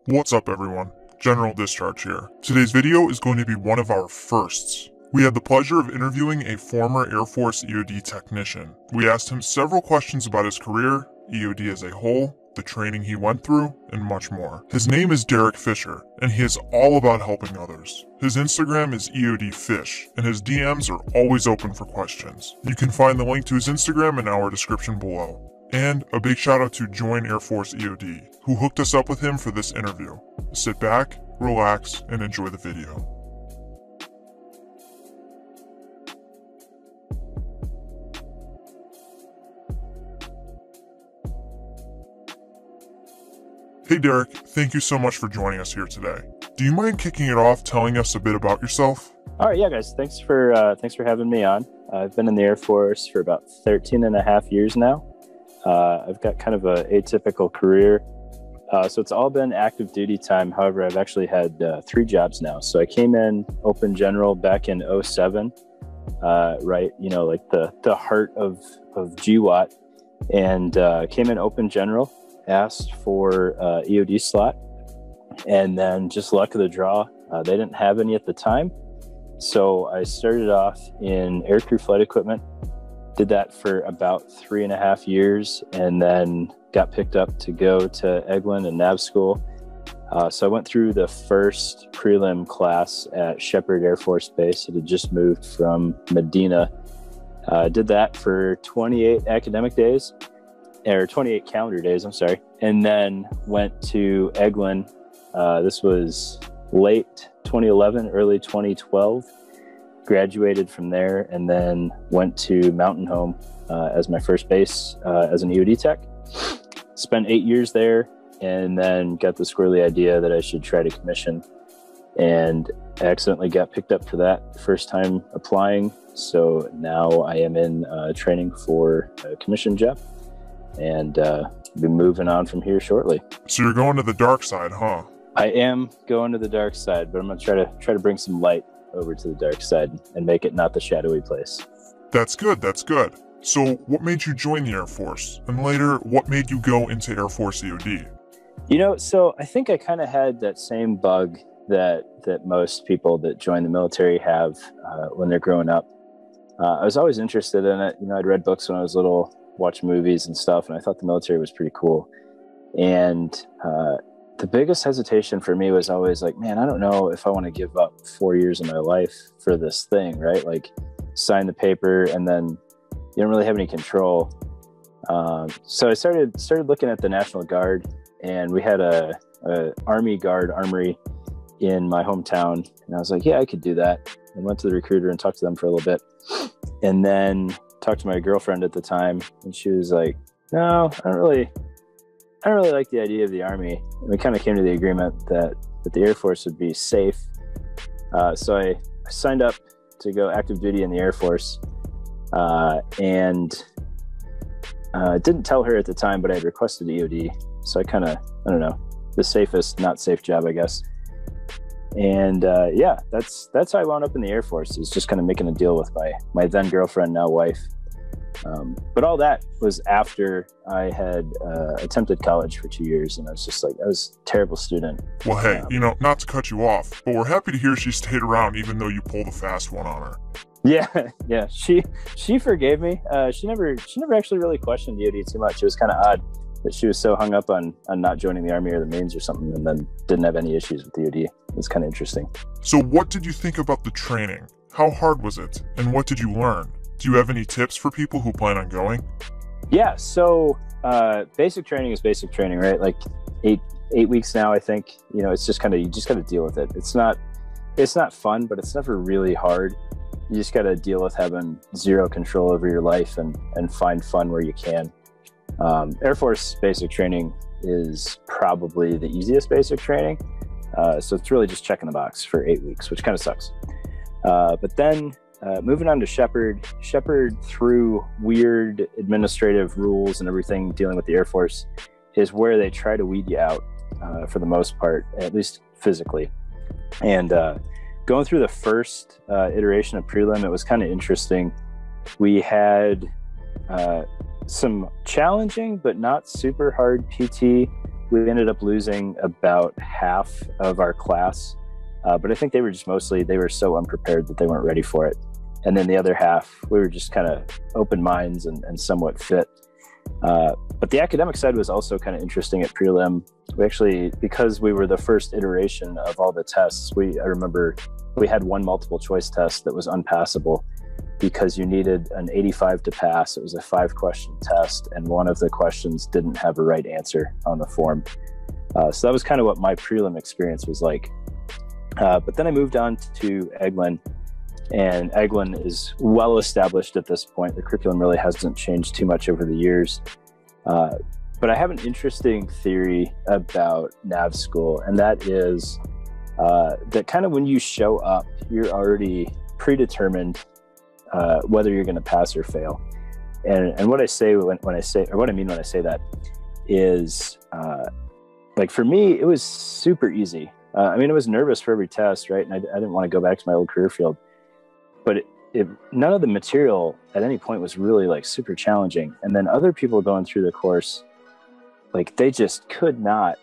What's up everyone, General Discharge here. Today's video is going to be one of our firsts. We had the pleasure of interviewing a former Air Force EOD technician. We asked him several questions about his career, EOD as a whole, the training he went through, and much more. His name is Derek Fisher, and he is all about helping others. His Instagram is EOD Fish, and his DMs are always open for questions. You can find the link to his Instagram in our description below. And a big shout out to Join Air Force EOD, who hooked us up with him for this interview. Sit back, relax, and enjoy the video. Hey Derek, thank you so much for joining us here today. Do you mind kicking it off telling us a bit about yourself? All right, yeah, guys, thanks for having me on. I've been in the Air Force for about 13 and a half years now. I've got kind of an atypical career. So it's all been active duty time. However, I've actually had 3 jobs now. So I came in open general back in 07, right, like the heart of GWAT, and came in open general, asked for EOD slot, and then just luck of the draw, they didn't have any at the time. So I started off in aircrew flight equipment, did that for about 3.5 years, and then got picked up to go to Eglin and Nav school. So I went through the first prelim class at Shepherd Air Force Base. It had just moved from Medina. Did that for 28 academic days, or 28 calendar days, I'm sorry. And then went to Eglin. This was late 2011, early 2012. Graduated from there, and then went to Mountain Home as my first base as an EOD tech. Spent 8 years there, and then got the squirrely idea that I should try to commission, and accidentally got picked up for that first time applying. So now I am in training for a commission job, and be moving on from here shortly. So you're going to the dark side, huh? I am going to the dark side, but I'm gonna try to bring some light over to the dark side and make it not the shadowy place. That's good, that's good. So what made you join the Air Force? And later, what made you go into Air Force EOD? So I think I kind of had that same bug that most people that join the military have when they're growing up. I was always interested in it. I'd read books when I was little, watched movies and stuff, and I thought the military was pretty cool. And the biggest hesitation for me was always like, man, I don't know if I want to give up 4 years of my life for this thing, right? Like sign the paper and then you don't really have any control. So I started looking at the National Guard, and we had a Army Guard armory in my hometown. And I was like, yeah, I could do that. And went to the recruiter and talked to them for a little bit. And then talked to my girlfriend at the time, and she was like, no, I don't really like the idea of the Army. And we kind of came to the agreement that the Air Force would be safe. So I signed up to go active duty in the Air Force, and didn't tell her at the time, but I had requested EOD. So I don't know, the safest, not safe job, I guess. And yeah, that's how I wound up in the Air Force, is just kind of making a deal with my then girlfriend, now wife. But all that was after I had attempted college for 2 years, and I was just like, I was a terrible student. Well, hey, not to cut you off, but we're happy to hear she stayed around even though you pulled a fast one on her. Yeah, she forgave me. She never actually really questioned EOD too much. It was kind of odd that she was so hung up on not joining the Army or the Marines or something, and then didn't have any issues with EOD. It was kind of interesting. So what did you think about the training? How hard was it? And what did you learn? Do you have any tips for people who plan on going? Yeah, so basic training is basic training, right? Like eight weeks now, I think. It's just you just got to deal with it. It's not fun, but it's never really hard. You just got to deal with having zero control over your life and find fun where you can. Air Force basic training is probably the easiest basic training. So it's really just checking the box for 8 weeks, which kind of sucks. But then moving on to Shepherd, through weird administrative rules and everything dealing with the Air Force, is where they try to weed you out for the most part, at least physically. And going through the first iteration of prelim, it was kind of interesting. We had some challenging but not super hard PT We ended up losing about half of our class, but I think they were just they were so unprepared that they weren't ready for it. And then the other half, we were just kind of open minds and somewhat fit. But the academic side was also kind of interesting at prelim. We actually, because we were the first iteration of all the tests, I remember we had one multiple choice test that was unpassable because you needed an 85 to pass. It was a 5-question test, and one of the questions didn't have a right answer on the form. So that was kind of what my prelim experience was like. But then I moved on to Eglin, and Eglin is well established at this point. The curriculum really hasn't changed too much over the years. But I have an interesting theory about nav school, and that is that kind of when you show up, you're already predetermined whether you're going to pass or fail. And what I say when I say, or what I mean when I say that is, like for me, it was super easy. I mean, I was nervous for every test, right? And I didn't want to go back to my old career field, but none of the material at any point was really like super challenging. And then other people going through the course, like they just could not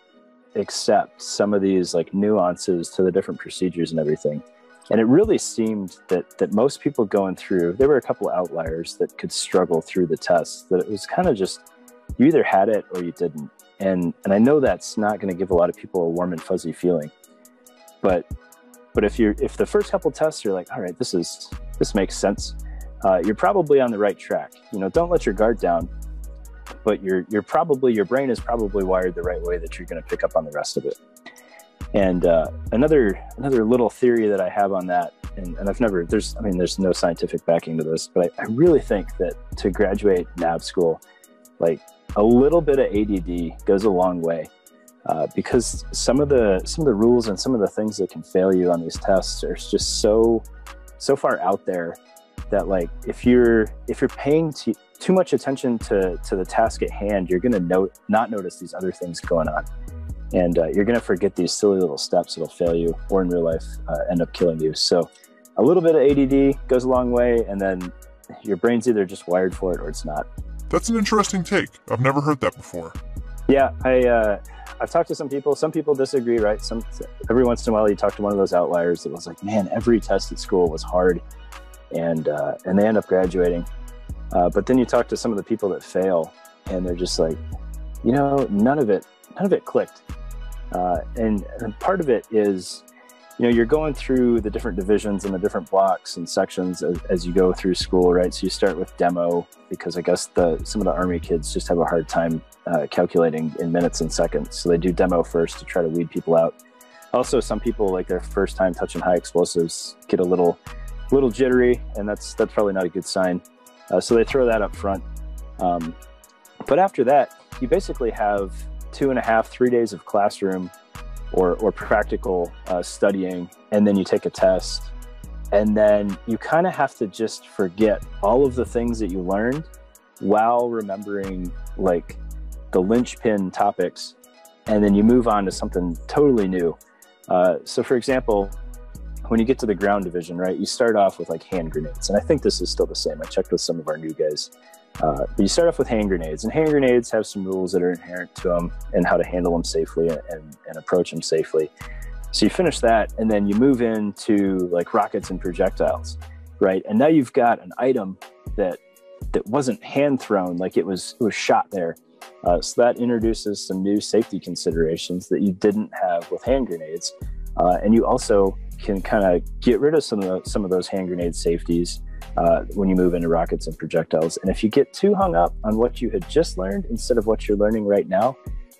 accept some of these like nuances to the different procedures and everything. And it really seemed that most people going through, there were a couple of outliers that could struggle through the tests, that it was kind of just, you either had it or you didn't. And I know that's not going to give a lot of people a warm and fuzzy feeling, but if the first couple tests you're like, all right, this makes sense, you're probably on the right track. You know, don't let your guard down, but your brain is probably wired the right way that you're going to pick up on the rest of it. And another little theory that I have on that, and there's no scientific backing to this, but I really think that to graduate nav school, like a little bit of ADD goes a long way. Because some of the rules and some of the things that can fail you on these tests are just so far out there that, like, if you're paying too much attention to the task at hand, you're going to not notice these other things going on, and you're going to forget these silly little steps that'll fail you, or in real life end up killing you. So a little bit of ADD goes a long way, and then your brain's either just wired for it or it's not. That's an interesting take. I've never heard that before. Yeah, I've talked to some people. Some people disagree, right? Every once in a while, you talk to one of those outliers that was like, "Man, every test at school was hard," and they end up graduating. But then you talk to some of the people that fail, and they're just like, you know, none of it clicked. And part of it is, you know, you're going through the different divisions and the different blocks and sections as you go through school, right? So you start with demo, because I guess some of the Army kids just have a hard time calculating in minutes and seconds. So they do demo first to try to weed people out. Also, some people, like their first time touching high explosives, get a little jittery, and that's probably not a good sign. So they throw that up front. But after that, you basically have 2.5-3 days of classroom or practical studying, and then you take a test, and then you kind of have to just forget all of the things that you learned while remembering like the linchpin topics, and then you move on to something totally new. So for example, when you get to the ground division, right, you start off with like hand grenades, and I think this is still the same. I checked with some of our new guys. But you start off with hand grenades, and hand grenades have some rules that are inherent to them and how to handle them safely and approach them safely. So you finish that, and then you move into like rockets and projectiles, right? And now you've got an item that wasn't hand thrown, like it was shot there. So that introduces some new safety considerations that you didn't have with hand grenades. And you also can kind of get rid of some of those hand grenade safeties when you move into rockets and projectiles. And if you get too hung up on what you had just learned instead of what you're learning right now,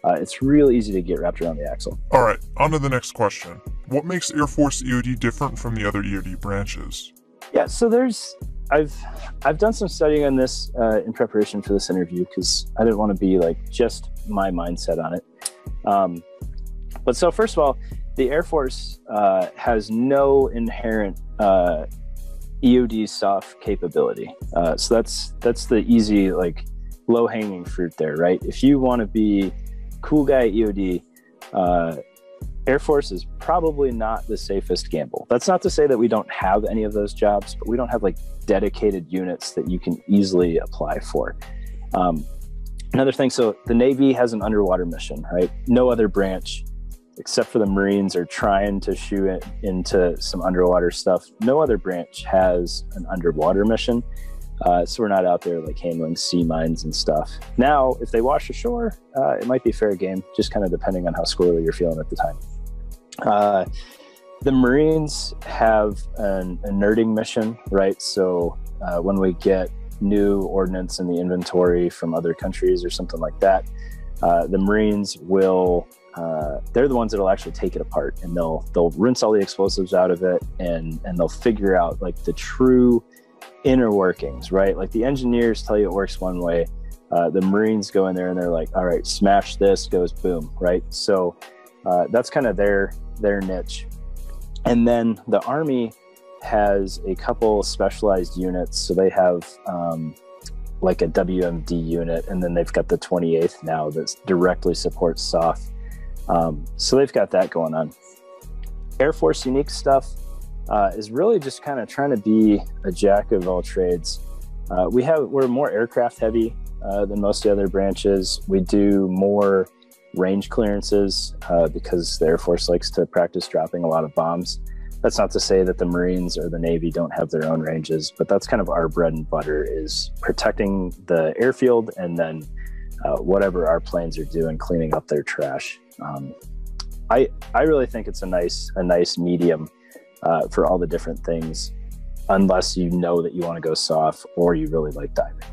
it's real easy to get wrapped around the axle. All right, on to the next question. What makes Air Force EOD different from the other EOD branches? Yeah, so I've done some studying on this in preparation for this interview, because I didn't want to be like just my mindset on it. But so first of all, the Air Force has no inherent EOD soft capability. So that's the easy, like low-hanging fruit there, right? If you want to be cool guy EOD, Air Force is probably not the safest gamble. That's not to say that we don't have any of those jobs, but we don't have like dedicated units that you can easily apply for. Another thing, so the Navy has an underwater mission, right? No other branch, except for the Marines, are trying to shoot it into some underwater stuff. No other branch has an underwater mission. So we're not out there like handling sea mines and stuff. Now, if they wash ashore, it might be fair game, just kind of depending on how squirrely you're feeling at the time. The Marines have an alerting mission, right? So when we get new ordnance in the inventory from other countries or something like that, the Marines will, they're the ones that'll actually take it apart, and they'll rinse all the explosives out of it, and they'll figure out like the true inner workings, right? Like the engineers tell you it works one way. The Marines go in there and they're like, all right, smash this, goes boom, right? So that's kind of their niche. And then the Army has a couple specialized units. So they have like a WMD unit, and then they've got the 28th now that directly supports SOF. So they've got that going on. Air Force unique stuff is really just kind of trying to be a jack of all trades. We're more aircraft heavy than most of the other branches. We do more range clearances because the Air Force likes to practice dropping a lot of bombs. That's not to say that the Marines or the Navy don't have their own ranges, but that's kind of our bread and butter, is protecting the airfield and then whatever our planes are doing, cleaning up their trash. I really think it's a nice medium for all the different things, unless you know that you want to go soft or you really like diving.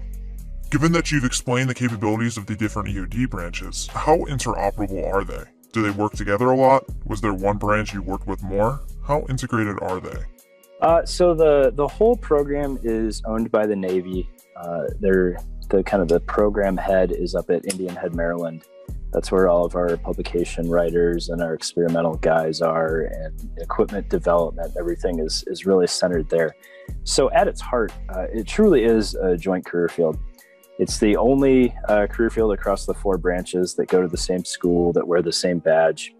Given that you've explained the capabilities of the different EOD branches, how interoperable are they? Do they work together a lot? Was there one branch you worked with more? How integrated are they? So the whole program is owned by the Navy. The program head is up at Indian Head, Maryland. That's where all of our publication writers and our experimental guys are, and equipment development, everything is really centered there. So at its heart, it truly is a joint career field. It's the only career field across the 4 branches that go to the same school, that wear the same badge,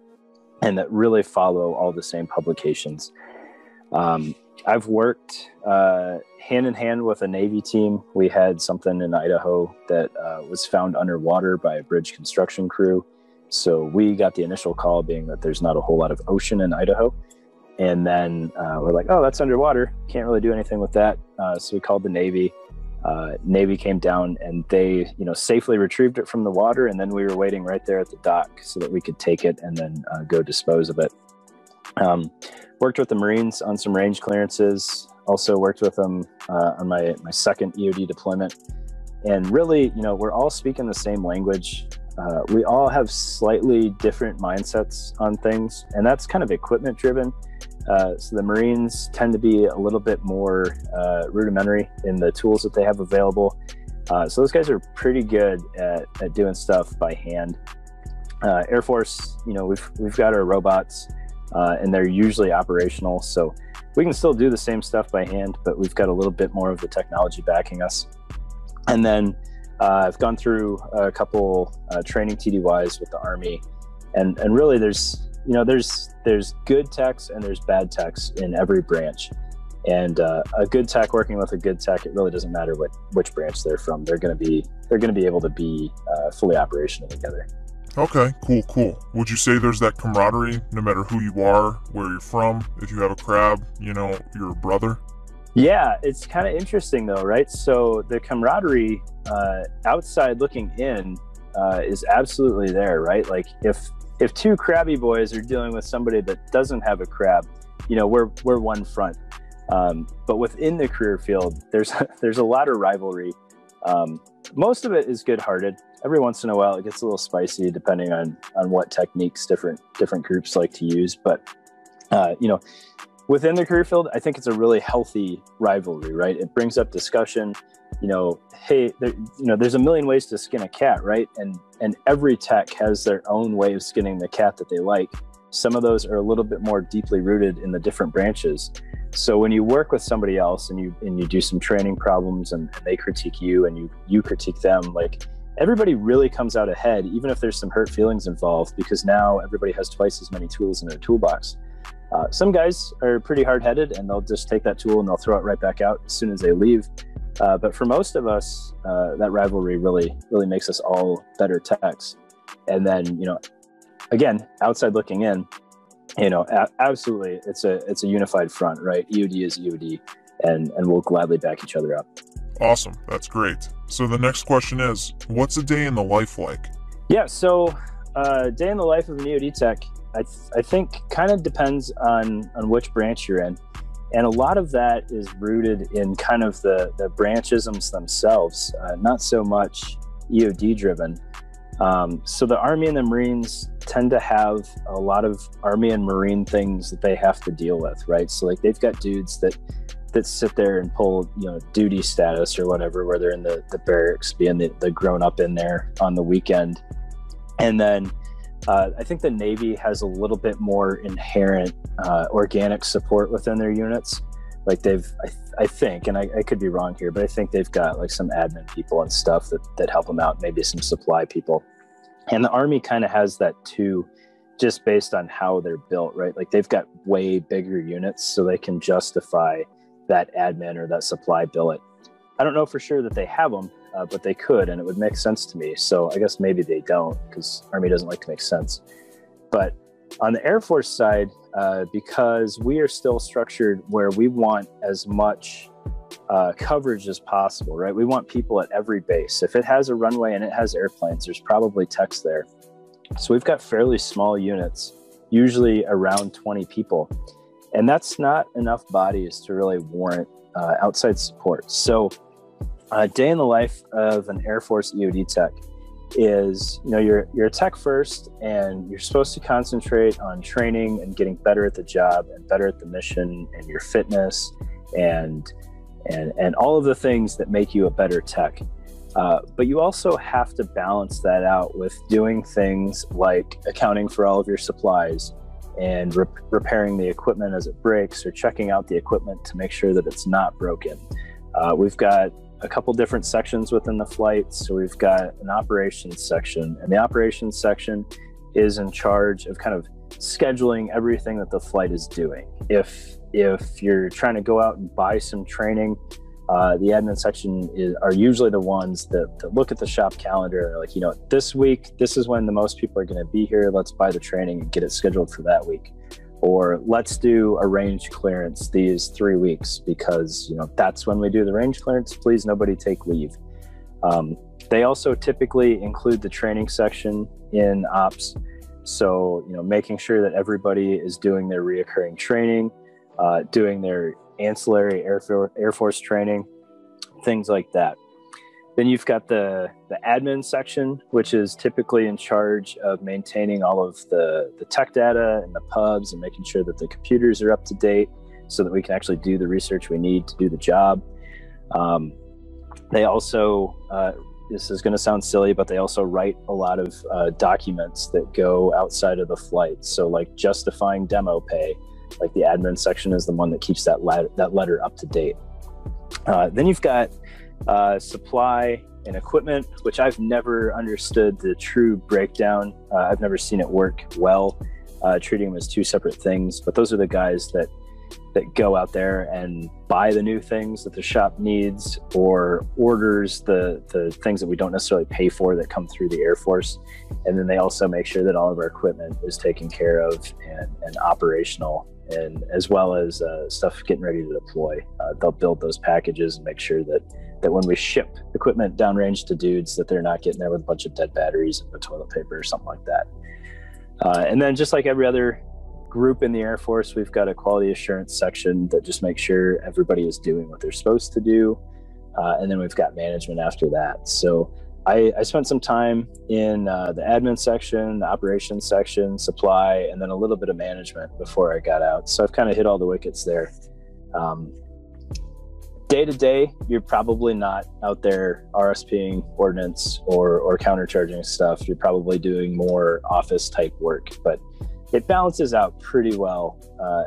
and that really follow all the same publications. I've worked hand in hand with a Navy team. We had something in Idaho that was found underwater by a bridge construction crew. So we got the initial call, being that there's not a whole lot of ocean in Idaho. And then we're like, oh, that's underwater. Can't really do anything with that. So we called the Navy. Navy came down and they, safely retrieved it from the water. And then we were waiting right there at the dock so that we could take it and then go dispose of it. Worked with the Marines on some range clearances. Also worked with them on my second EOD deployment. And really, we're all speaking the same language. We all have slightly different mindsets on things, and that's kind of equipment driven. So the Marines tend to be a little bit more rudimentary in the tools that they have available. So those guys are pretty good at doing stuff by hand. Air Force, we've got our robots, and they're usually operational. So we can still do the same stuff by hand, but we've got a little bit more of the technology backing us. And then I've gone through a couple training TDYs with the Army, and really there's good techs and there's bad techs in every branch. And a good tech working with a good tech, it really doesn't matter which branch they're from. They're going to be able to be fully operational together. Okay, cool. Would you say there's that camaraderie no matter who you are, where you're from? If you have a crab, you're a brother? Yeah, it's kind of interesting though, right? So the camaraderie outside looking in is absolutely there, right? Like if 2 crabby boys are dealing with somebody that doesn't have a crab, we're one front. But within the career field, there's a lot of rivalry. Most of it is good-hearted. Every once in a while, it gets a little spicy depending on what techniques different groups like to use. But within the career field, I think it's a really healthy rivalry, right? It brings up discussion. Hey, there's a million ways to skin a cat, right? And every tech has their own way of skinning the cat that they like. Some of those are a little bit more deeply rooted in the different branches. So when you work with somebody else and you do some training problems and they critique you and you critique them, like everybody really comes out ahead, even if there's some hurt feelings involved, because now everybody has twice as many tools in their toolbox. Some guys are pretty hard-headed and they'll just take that tool and they'll throw it right back out as soon as they leave. But for most of us, that rivalry really makes us all better techs. And then, again, outside looking in, absolutely, it's a unified front, right? EOD is EOD, and we'll gladly back each other up. Awesome. That's great. So the next question is, what's a day in the life like? Yeah, so day in the life of an EOD tech, I think kind of depends on which branch you're in. And a lot of that is rooted in kind of the branchisms themselves, not so much EOD driven. So the Army and the Marines tend to have a lot of Army and Marine things that they have to deal with, right? So like they've got dudes that sit there and pull, duty status or whatever, where they're in the barracks, being the grown up in there on the weekend. And then I think the Navy has a little bit more inherent organic support within their units. Like I think, and I could be wrong here, but I think they've got like some admin people and stuff that help them out, maybe some supply people. And the Army kind of has that too, just based on how they're built, right? Like they've got way bigger units, so they can justify that admin or that supply billet. I don't know for sure that they have them, but they could, and it would make sense to me. So I guess maybe they don't, because Army doesn't like to make sense. But on the Air Force side, because we are still structured where we want as much coverage as possible, right? We want people at every base. If it has a runway and it has airplanes, there's probably techs there. So we've got fairly small units, usually around 20 people. And that's not enough bodies to really warrant outside support. So a day in the life of an Air Force EOD tech is, you're a tech first, and you're supposed to concentrate on training and getting better at the job and better at the mission and your fitness and all of the things that make you a better tech. But you also have to balance that out with doing things like accounting for all of your supplies and repairing the equipment as it breaks, or checking out the equipment to make sure that it's not broken. We've got a couple different sections within the flight. So we've got an operations section, and the operations section is in charge of kind of scheduling everything that the flight is doing. If you're trying to go out and buy some training, the admin section are usually the ones that look at the shop calendar and are like, this week, this is when the most people are going to be here. Let's buy the training and get it scheduled for that week. Or let's do a range clearance these 3 weeks, because that's when we do the range clearance. Please, nobody take leave. They also typically include the training section in ops. So, making sure that everybody is doing their reoccurring training, doing their ancillary Air Force training, things like that. Then you've got the admin section, which is typically in charge of maintaining all of the tech data and the pubs and making sure that the computers are up to date so that we can actually do the research we need to do the job. They also, this is going to sound silly, but they also write a lot of documents that go outside of the flight. So like justifying demo pay, like the admin section is the one that keeps that letter up to date. Then you've got supply and equipment, which I've never understood the true breakdown. I've never seen it work well, treating them as two separate things. But those are the guys that go out there and buy the new things that the shop needs, or orders the things that we don't necessarily pay for that come through the Air Force. And then they also make sure that all of our equipment is taken care of and operational, and as well as stuff getting ready to deploy. They'll build those packages and make sure that when we ship equipment downrange to dudes, that they're not getting there with a bunch of dead batteries and toilet paper or something like that. And then just like every other group in the Air Force, we've got a quality assurance section that just makes sure everybody is doing what they're supposed to do. And then we've got management after that. So I spent some time in the admin section, the operations section, supply, and then a little bit of management before I got out. So I've kind of hit all the wickets there. Day to day, you're probably not out there RSPing ordnance or countercharging stuff. You're probably doing more office type work, but it balances out pretty well,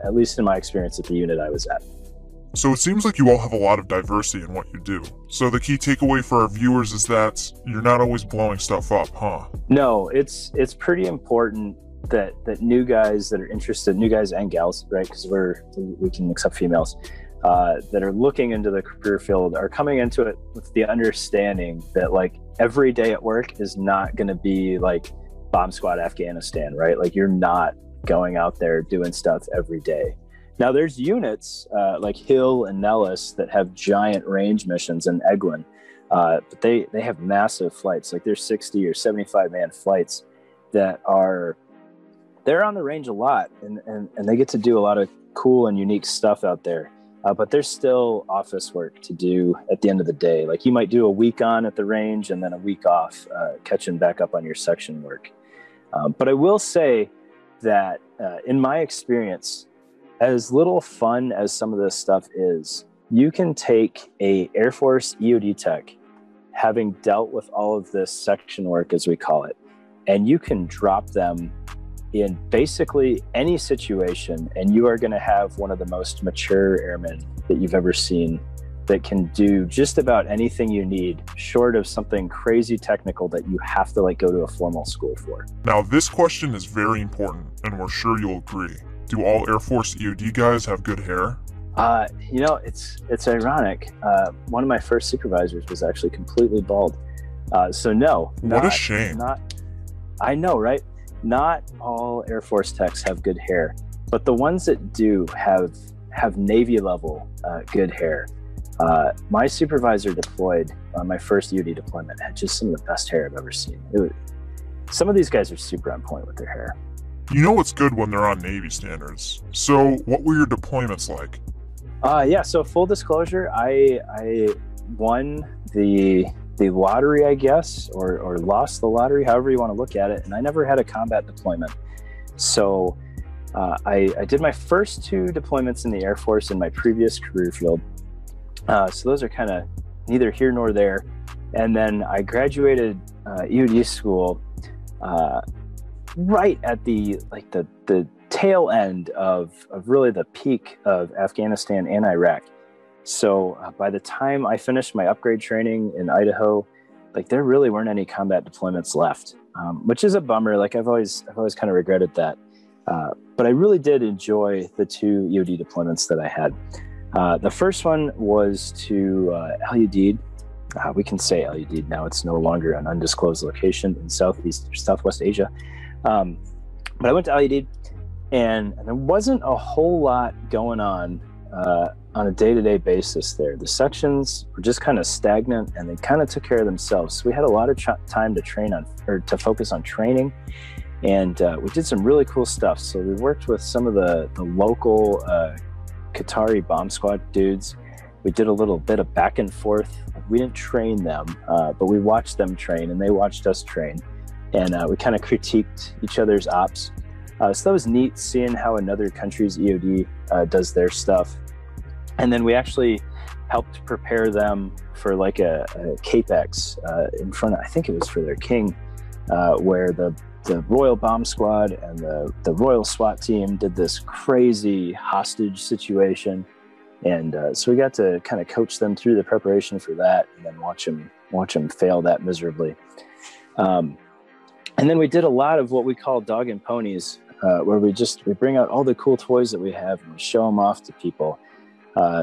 at least in my experience at the unit I was at. So it seems like you all have a lot of diversity in what you do. So the key takeaway for our viewers is that you're not always blowing stuff up, huh? No, it's pretty important that new guys that are interested, new guys and gals, right? Because we can accept females. that are looking into the career field are coming into it with the understanding that like every day at work is not going to be like bomb squad Afghanistan, right? Like you're not going out there doing stuff every day. Now there's units like Hill and Nellis that have giant range missions in Eglin, but they have massive flights. Like there's 60 or 75 man flights that they're on the range a lot, and they get to do a lot of cool and unique stuff out there. But there's still office work to do at the end of the day. Like you might do a week on at the range and then a week off, catching back up on your section work. But I will say that in my experience, as little fun as some of this stuff is, you can take a Air Force EOD tech, having dealt with all of this section work, as we call it, and you can drop them in basically any situation, and you are going to have one of the most mature airmen that you've ever seen that can do just about anything you need, short of something crazy technical that you have to like go to a formal school for. Now, this question is very important, and we're sure you'll agree. Do all Air Force EOD guys have good hair? You know, it's ironic. One of my first supervisors was actually completely bald. So no. What a shame. I know, right? Not all Air Force techs have good hair, but the ones that do have Navy level good hair. My supervisor deployed on my first EOD deployment had just some of the best hair I've ever seen. Some of these guys are super on point with their hair. You know it's good when they're on Navy standards. So what were your deployments like? Yeah, so full disclosure, I won the lottery, I guess, or lost the lottery, however you want to look at it, and I never had a combat deployment. So I did my first 2 deployments in the Air Force in my previous career field. So those are kind of neither here nor there. And then I graduated EOD school right at the tail end of really the peak of Afghanistan and Iraq. So by the time I finished my upgrade training in Idaho, like there really weren't any combat deployments left, which is a bummer. Like I've always kind of regretted that. But I really did enjoy the 2 EOD deployments that I had. The first one was to LUD. We can say LUD now. It's no longer an undisclosed location in Southwest Asia. But I went to LUD, and there wasn't a whole lot going on a day-to-day basis there. The sections were just kind of stagnant, and they kind of took care of themselves. So we had a lot of time to to focus on training, and we did some really cool stuff. So we worked with some of the local Qatari bomb squad dudes. We did a little bit of back and forth. We didn't train them, but we watched them train, and they watched us train. And we kind of critiqued each other's ops. So that was neat, seeing how another country's EOD does their stuff. And then we actually helped prepare them for like a CAPEX in front of, I think it was for their king, where the Royal Bomb Squad and the Royal SWAT team did this crazy hostage situation. And so we got to kind of coach them through the preparation for that, and then watch them fail that miserably. And then we did a lot of what we call dog and ponies, where we bring out all the cool toys that we have and we show them off to people.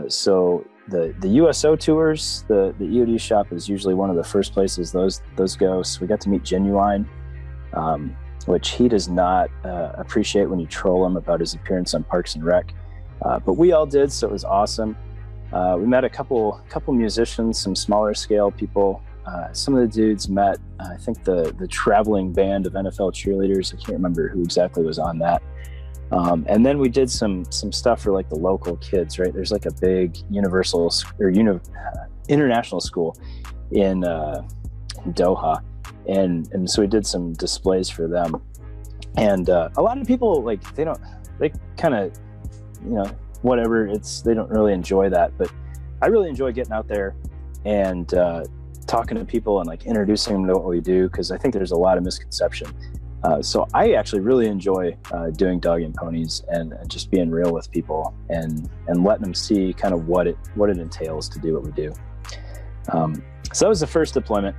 So the USO tours, the EOD shop is usually one of the first places those go. So we got to meet Genuine, which he does not appreciate when you troll him about his appearance on Parks and Rec. But we all did, so it was awesome. We met a couple musicians, some smaller scale people. Some of the dudes met, I think the traveling band of NFL cheerleaders. I can't remember who exactly was on that. And then we did some stuff for like the local kids, right? There's like a big international school in Doha. And so we did some displays for them. And a lot of people, like, they kind of, whatever, they don't really enjoy that. But I really enjoy getting out there and talking to people and like introducing them to what we do, because I think there's a lot of misconception. So I actually really enjoy doing dog and ponies and just being real with people and letting them see kind of what it entails to do what we do. So that was the first deployment.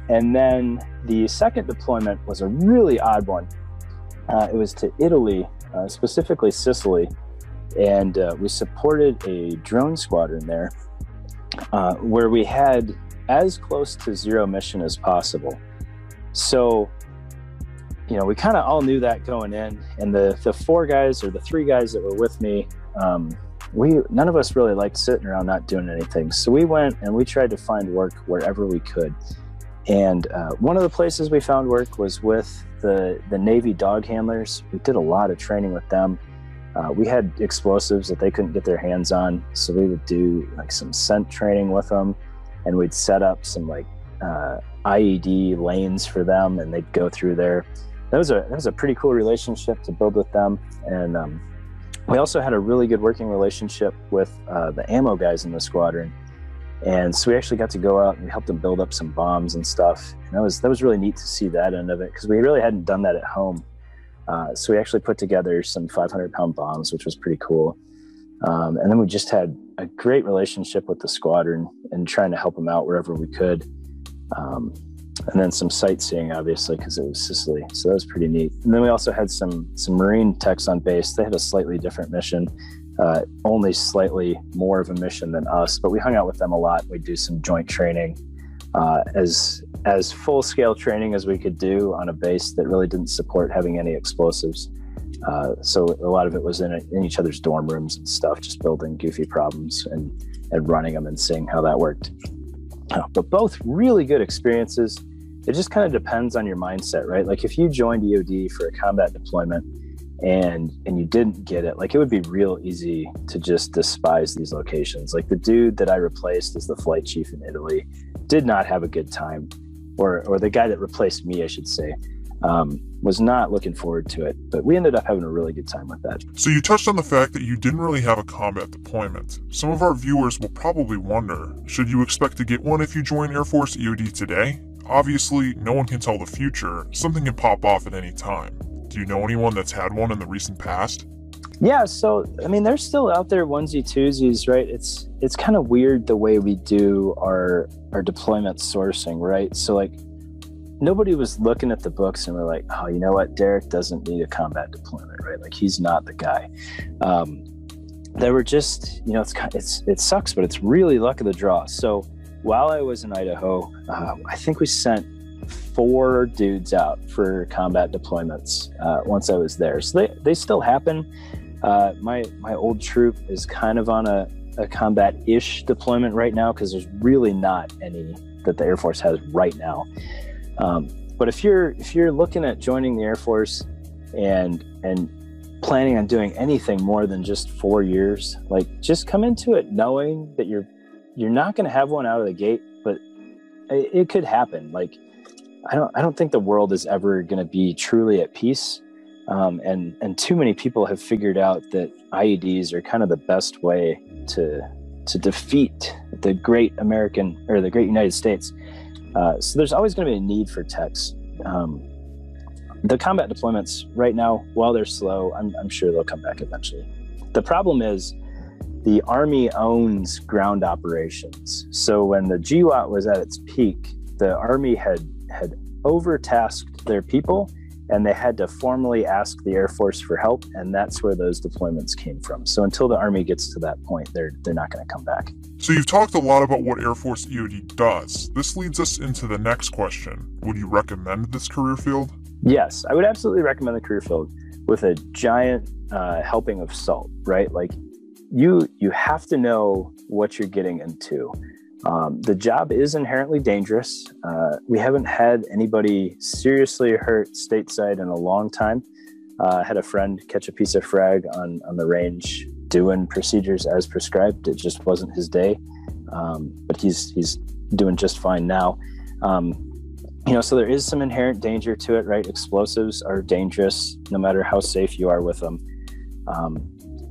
And then the second deployment was a really odd one. It was to Italy, specifically Sicily. And we supported a drone squadron there where we had as close to zero mission as possible. So, you know, we kind of all knew that going in, and the four guys or the three guys that were with me, none of us really liked sitting around not doing anything. So we went and we tried to find work wherever we could. And one of the places we found work was with the Navy dog handlers. We did a lot of training with them. We had explosives that they couldn't get their hands on, so we would do like some scent training with them, and we'd set up some like IED lanes for them, and they'd go through there. That was a pretty cool relationship to build with them. And we also had a really good working relationship with the ammo guys in the squadron. And so we actually got to go out and we helped them build up some bombs and stuff. And that was really neat to see that end of it, because we really hadn't done that at home. So we actually put together some 500-pound bombs, which was pretty cool. And then we just had a great relationship with the squadron and trying to help them out wherever we could. And then some sightseeing, obviously, because it was Sicily. So that was pretty neat. And then we also had some Marine techs on base. They had a slightly different mission, only slightly more of a mission than us, but we hung out with them a lot. We'd do some joint training, as full-scale training as we could do on a base that really didn't support having any explosives. So a lot of it was in each other's dorm rooms and stuff, just building goofy problems and running them and seeing how that worked. But both really good experiences. It just kind of depends on your mindset, right? Like if you joined EOD for a combat deployment and you didn't get it, like it would be real easy to just despise these locations. Like the dude that I replaced as the flight chief in Italy did not have a good time, or the guy that replaced me, I should say, was not looking forward to it. But we ended up having a really good time with that. So you touched on the fact that you didn't really have a combat deployment. Some of our viewers will probably wonder, should you expect to get one if you join Air Force EOD today? Obviously, no one can tell the future. Something can pop off at any time. Do you know anyone that's had one in the recent past? Yeah, so, I mean, they're still out there onesie twosies, right? It's kind of weird the way we do our deployment sourcing, right? So, like, nobody was looking at the books and we're like, oh, you know what? Derek doesn't need a combat deployment, right? Like, he's not the guy. They were just, you know, it sucks, but it's really luck of the draw. So while I was in Idaho, I think we sent 4 dudes out for combat deployments once I was there. So they still happen. My old troop is kind of on a combat-ish deployment right now, because there's really not any that the Air Force has right now. But if you're looking at joining the Air Force and planning on doing anything more than just 4 years, like just come into it knowing that you're not going to have one out of the gate, but it could happen. Like I don't think the world is ever going to be truly at peace. And too many people have figured out that IEDs are kind of the best way to defeat the great American or the great United States. So there's always going to be a need for techs. The combat deployments right now, while they're slow, I'm sure they'll come back eventually. The problem is the Army owns ground operations. So when the GWOT was at its peak, the Army had overtasked their people, and they had to formally ask the Air Force for help, and that's where those deployments came from. So until the Army gets to that point, they're not going to come back. So you've talked a lot about what Air Force EOD does. This leads us into the next question. Would you recommend this career field? Yes, I would absolutely recommend the career field with a giant helping of salt, right? Like you have to know what you're getting into. The job is inherently dangerous. We haven't had anybody seriously hurt stateside in a long time. I had a friend catch a piece of frag on the range doing procedures as prescribed. It just wasn't his day, but he's doing just fine now. So there is some inherent danger to it, right? Explosives are dangerous no matter how safe you are with them.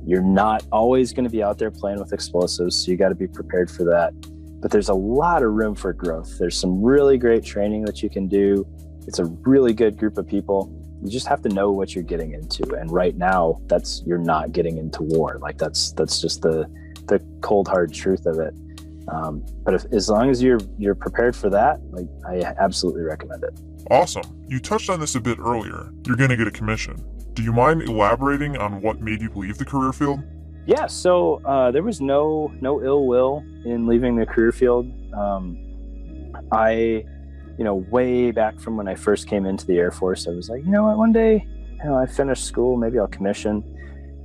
You're not always going to be out there playing with explosives, so you got to be prepared for that. But there's a lot of room for growth. There's some really great training that you can do. It's a really good group of people. You just have to know what you're getting into. And right now, you're not getting into war. Like that's just the cold hard truth of it. But as long as you're prepared for that, like I absolutely recommend it. Awesome. You touched on this a bit earlier. You're going to get a commission. Do you mind elaborating on what made you leave the career field? Yeah, so there was no ill will in leaving the career field. Way back from when I first came into the Air Force, I was like, you know what, one day, I finished school, maybe I'll commission.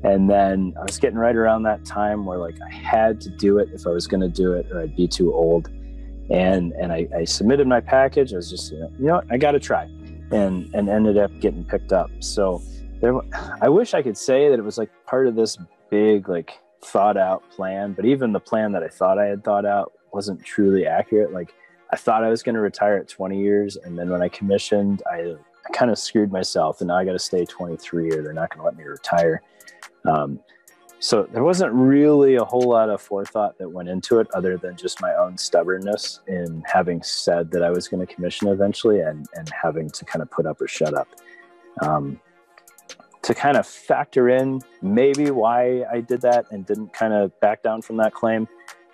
And then I was getting right around that time where like I had to do it if I was going to do it, or I'd be too old. And I submitted my package. I was just, I got to try, and ended up getting picked up. So I wish I could say that it was like part of this big, like thought out plan, but even the plan that I thought I had thought out wasn't truly accurate. Like I thought I was going to retire at 20 years. And then when I commissioned, I kind of screwed myself, and now I got to stay 23 or they're not going to let me retire. So there wasn't really a whole lot of forethought that went into it, other than just my own stubbornness in having said that I was going to commission eventually, and having to kind of put up or shut up. To kind of factor in maybe why I did that and didn't kind of back down from that claim,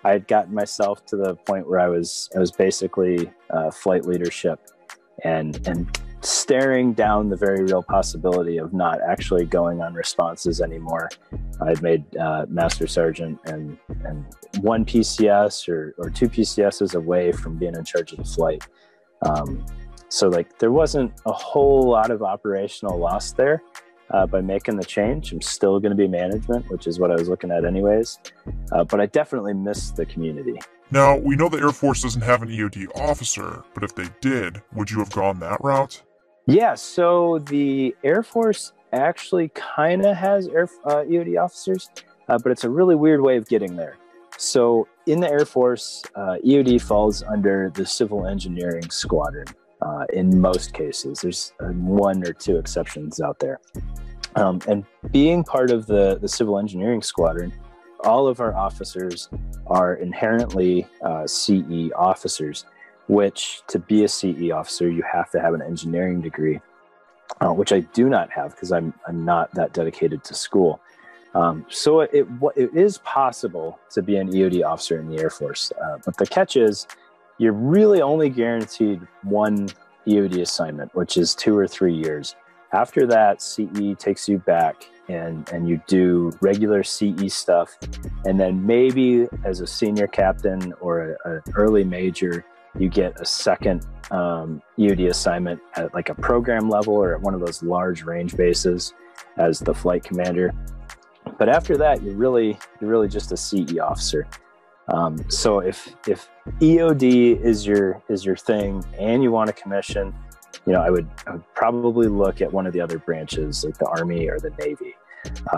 I had gotten myself to the point where I was basically flight leadership and staring down the very real possibility of not actually going on responses anymore. I'd made Master Sergeant and one PCS or two PCSs away from being in charge of the flight. So like there wasn't a whole lot of operational loss there by making the change. I'm still going to be management, which is what I was looking at anyways. But I definitely missed the community. Now, we know the Air Force doesn't have an EOD officer, but if they did, would you have gone that route? Yeah, so the Air Force actually kind of has EOD officers, but it's a really weird way of getting there. So in the Air Force, EOD falls under the Civil Engineering Squadron in most cases. There's one or two exceptions out there. And being part of the Civil Engineering Squadron, all of our officers are inherently CE officers, which to be a CE officer, you have to have an engineering degree, which I do not have because I'm not that dedicated to school. So it is possible to be an EOD officer in the Air Force, but the catch is you're really only guaranteed one EOD assignment, which is 2 or 3 years. After that, CE takes you back and you do regular CE stuff. And then maybe as a senior captain or an early major, you get a second EOD assignment at like a program level or at one of those large range bases as the flight commander. But after that, you're really just a CE officer. So if EOD is your thing and you want to commission, I would probably look at one of the other branches like the Army or the Navy.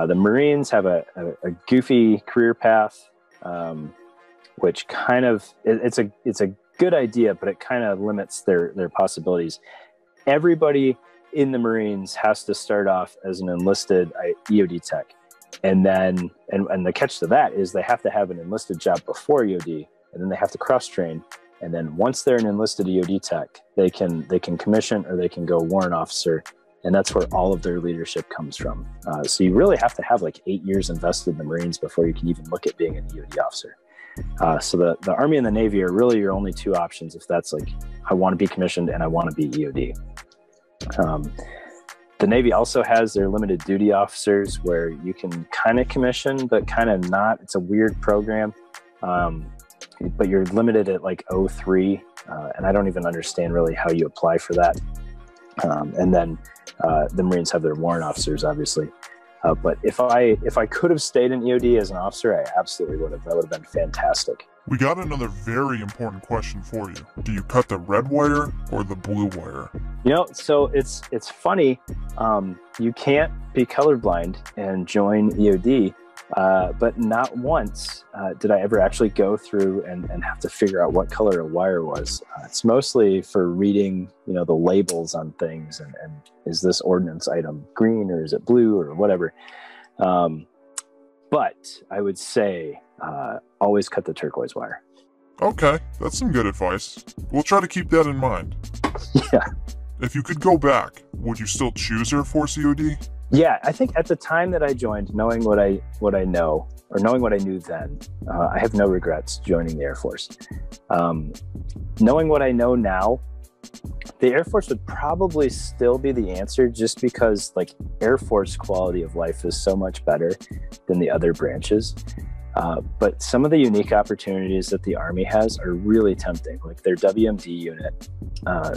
The Marines have a goofy career path, which kind of it's a good idea, but it kind of limits their possibilities. Everybody in the Marines has to start off as an enlisted EOD tech, and then and the catch to that is they have to have an enlisted job before EOD, and then they have to cross train. And then once they're an enlisted EOD tech, they can commission or they can go warrant officer. And that's where all of their leadership comes from. So you really have to have like 8 years invested in the Marines before you can even look at being an EOD officer. So the Army and the Navy are really your only two options if that's like, I want to be commissioned and I want to be EOD. The Navy also has their limited duty officers where you can kind of commission, but kind of not. It's a weird program. But you're limited at like 03, and I don't even understand really how you apply for that. And then the Marines have their warrant officers, obviously. But if I could have stayed in EOD as an officer, I absolutely would have. That would have been fantastic. We got another very important question for you. Do you cut the red wire or the blue wire? So it's funny. You can't be colorblind and join EOD. But not once did I ever actually go through and have to figure out what color a wire was. It's mostly for reading, the labels on things and is this ordnance item green or is it blue or whatever. But I would say always cut the turquoise wire. Okay, that's some good advice. We'll try to keep that in mind. Yeah. If you could go back, would you still choose Air Force EOD? Yeah, I think at the time that I joined, knowing what I know, or knowing what I knew then, I have no regrets joining the Air Force. Knowing what I know now, The Air Force would probably still be the answer, just because like Air Force quality of life is so much better than the other branches. But some of the unique opportunities that the Army has are really tempting, like their WMD unit.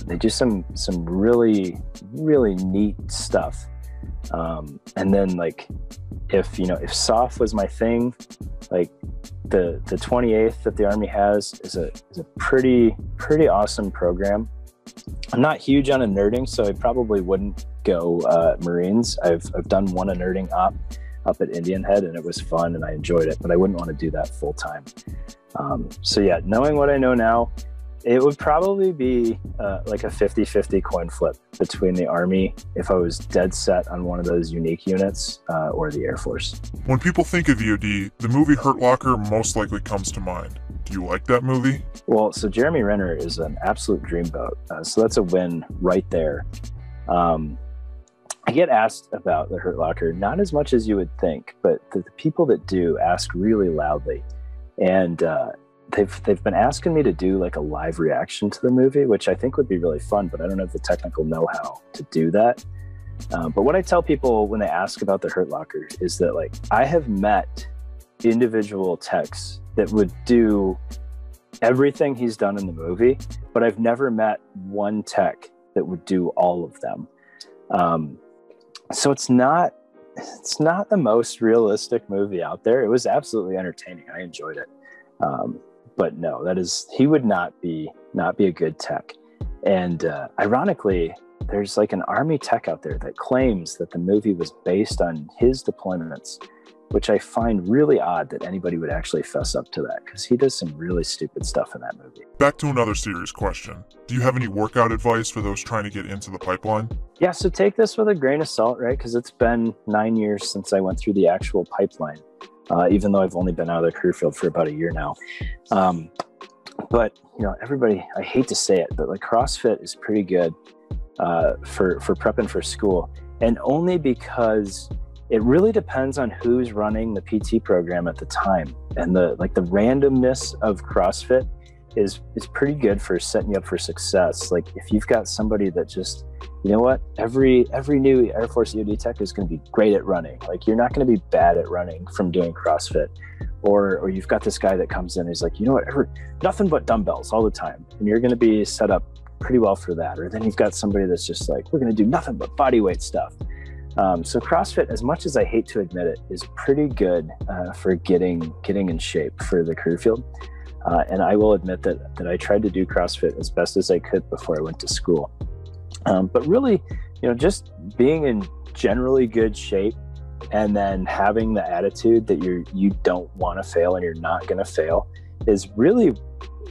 They do some really, really neat stuff. And then like, if SOF was my thing, like the 28th that the Army has is a pretty awesome program. I'm not huge on alerting, so I probably wouldn't go Marines. I've done one alerting op up at Indian Head, and it was fun and I enjoyed it, but I wouldn't want to do that full time. So yeah, knowing what I know now, it would probably be like a 50-50 coin flip between the Army, if I was dead set on one of those unique units, or the Air Force. When people think of EOD, the movie Hurt Locker most likely comes to mind. Do you like that movie? Well, so Jeremy Renner is an absolute dreamboat. So that's a win right there. I get asked about the Hurt Locker, not as much as you would think, but the people that do ask really loudly. And they've been asking me to do like a live reaction to the movie, which I think would be really fun, but I don't have the technical know-how to do that. But what I tell people when they ask about the Hurt Locker is that, like, I have met individual techs that would do everything he's done in the movie, but I've never met one tech that would do all of them. So it's not the most realistic movie out there. It was absolutely entertaining. I enjoyed it. But no, he would not be a good tech. And ironically, there's like an Army tech out there that claims that the movie was based on his deployments, which I find really odd that anybody would actually fess up to that, because he does some really stupid stuff in that movie. Back to another serious question. Do you have any workout advice for those trying to get into the pipeline? Yeah, so take this with a grain of salt, right? Because it's been 9 years since I went through the actual pipeline, even though I've only been out of the career field for about a year now. But, everybody, I hate to say it, but like CrossFit is pretty good for prepping for school. And only because it really depends on who's running the PT program at the time. And the randomness of CrossFit is pretty good for setting you up for success. Like if you've got somebody that just, every new Air Force EOD tech is going to be great at running. Like you're not going to be bad at running from doing CrossFit. Or you've got this guy that comes in and he's like, nothing but dumbbells all the time. And you're going to be set up pretty well for that. Or then you've got somebody that's just like, we're going to do nothing but body weight stuff. So CrossFit, as much as I hate to admit it, is pretty good for getting in shape for the career field. And I will admit that I tried to do CrossFit as best as I could before I went to school. But really, just being in generally good shape and then having the attitude that you don't want to fail and you're not going to fail is really,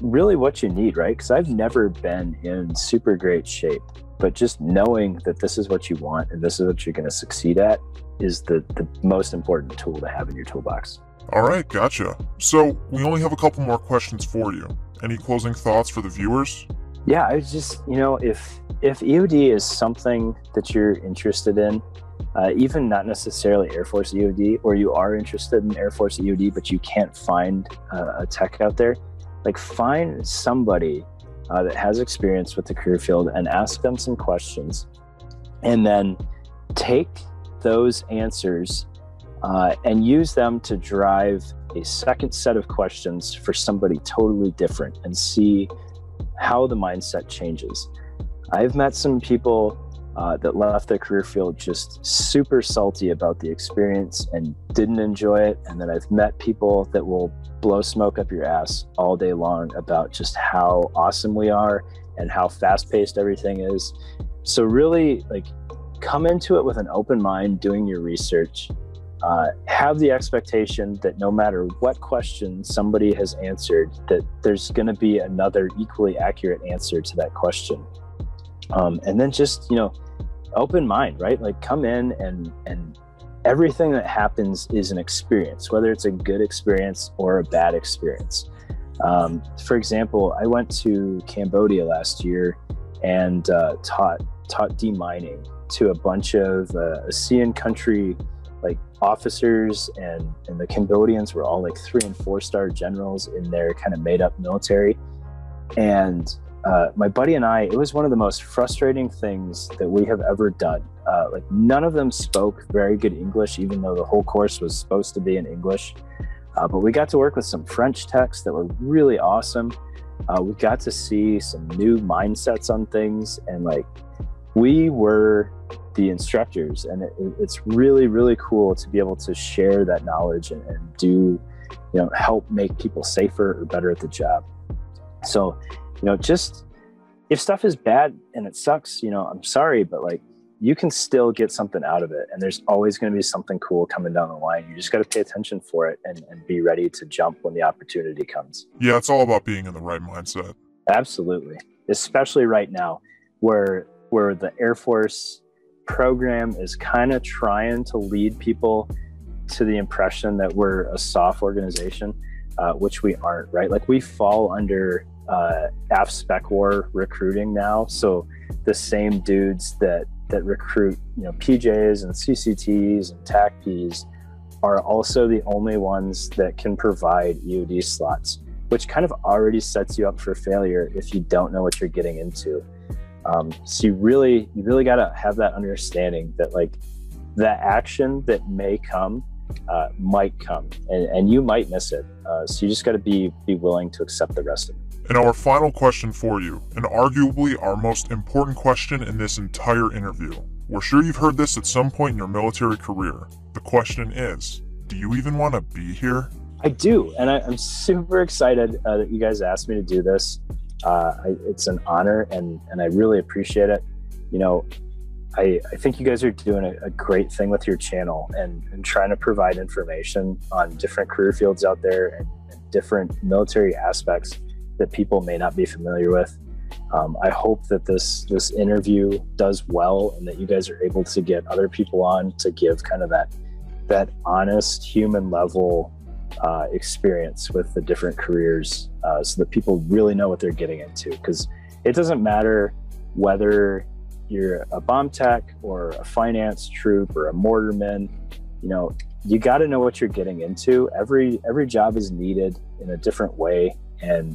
really what you need, right? Because I've never been in super great shape. But just knowing that this is what you want and this is what you're going to succeed at is the most important tool to have in your toolbox. All right, gotcha. So we only have a couple more questions for you. Any closing thoughts for the viewers? Yeah, I was just, if EOD is something that you're interested in, even not necessarily Air Force EOD, or you are interested in Air Force EOD, but you can't find a tech out there, like find somebody that has experience with the career field and ask them some questions, and then take those answers and use them to drive a second set of questions for somebody totally different and see how the mindset changes. I've met some people that left their career field just super salty about the experience and didn't enjoy it. And then I've met people that will blow smoke up your ass all day long about just how awesome we are and how fast-paced everything is. So really, come into it with an open mind, doing your research. Have the expectation that no matter what question somebody has answered, that there's going to be another equally accurate answer to that question. And then just, open mind, right? Come in and everything that happens is an experience, whether it's a good experience or a bad experience. For example, I went to Cambodia last year and taught demining to a bunch of ASEAN country officers, and the Cambodians were all 3- and 4-star generals in their kind of made up military. And my buddy and I, it was one of the most frustrating things that we have ever done. Like none of them spoke very good English, even though the whole course was supposed to be in English. But we got to work with some French techs that were really awesome. We got to see some new mindsets on things, and like we were the instructors, and it's really, really cool to be able to share that knowledge and do, help make people safer or better at the job. So, just if stuff is bad and it sucks, I'm sorry, but like you can still get something out of it. And there's always going to be something cool coming down the line. You just got to pay attention for it and be ready to jump when the opportunity comes. Yeah, it's all about being in the right mindset. Absolutely. Especially right now where the Air Force program is kind of trying to lead people to the impression that we're a soft organization, which we aren't, right? Like we fall under AF Spec War recruiting now. So the same dudes that recruit, PJs and CCTs and TACPs are also the only ones that can provide EOD slots, which kind of already sets you up for failure if you don't know what you're getting into. So you really got to have that understanding that like that action that may come might come, and you might miss it. So you just got to be willing to accept the rest of it. And our final question for you, and arguably our most important question in this entire interview. We're sure you've heard this at some point in your military career. The question is, do you even want to be here? I do, and I'm super excited that you guys asked me to do this. It's an honor, and I really appreciate it. I think you guys are doing a great thing with your channel and trying to provide information on different career fields out there and different military aspects that people may not be familiar with. I hope that this interview does well and that you guys are able to get other people on to give kind of that honest human level experience with the different careers, so that people really know what they're getting into. Because it doesn't matter whether you're a bomb tech or a finance troop or a mortarman, you got to know what you're getting into. Every job is needed in a different way, and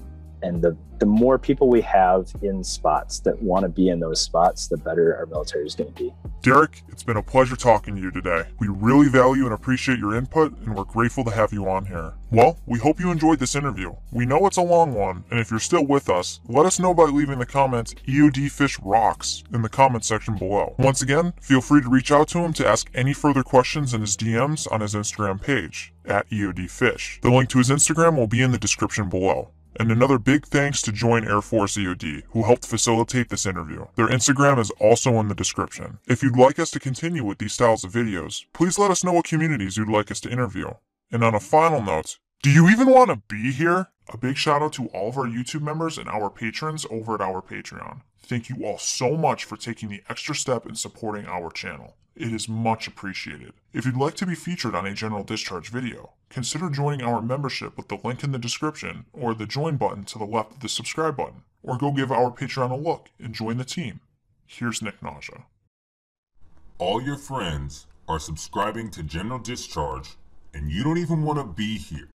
the more people we have in spots that want to be in those spots, the better our military is going to be. Derek, it's been a pleasure talking to you today. We really value and appreciate your input, and we're grateful to have you on here. Well, we hope you enjoyed this interview. We know it's a long one, and if you're still with us, let us know by leaving the comment EOD Fish rocks in the comment section below. Once again, feel free to reach out to him to ask any further questions in his DMs on his Instagram page, @EOD Fish. The link to his Instagram will be in the description below. And another big thanks to Join Air Force EOD, who helped facilitate this interview. Their Instagram is also in the description. If you'd like us to continue with these styles of videos, please let us know what communities you'd like us to interview. And on a final note, do you even want to be here? A big shout out to all of our YouTube members and our patrons over at our Patreon. Thank you all so much for taking the extra step in supporting our channel. It is much appreciated. If you'd like to be featured on a General Discharge video, consider joining our membership with the link in the description or the join button to the left of the subscribe button, or go give our Patreon a look and join the team. Here's Nick Naja. All your friends are subscribing to General Discharge, and you don't even want to be here.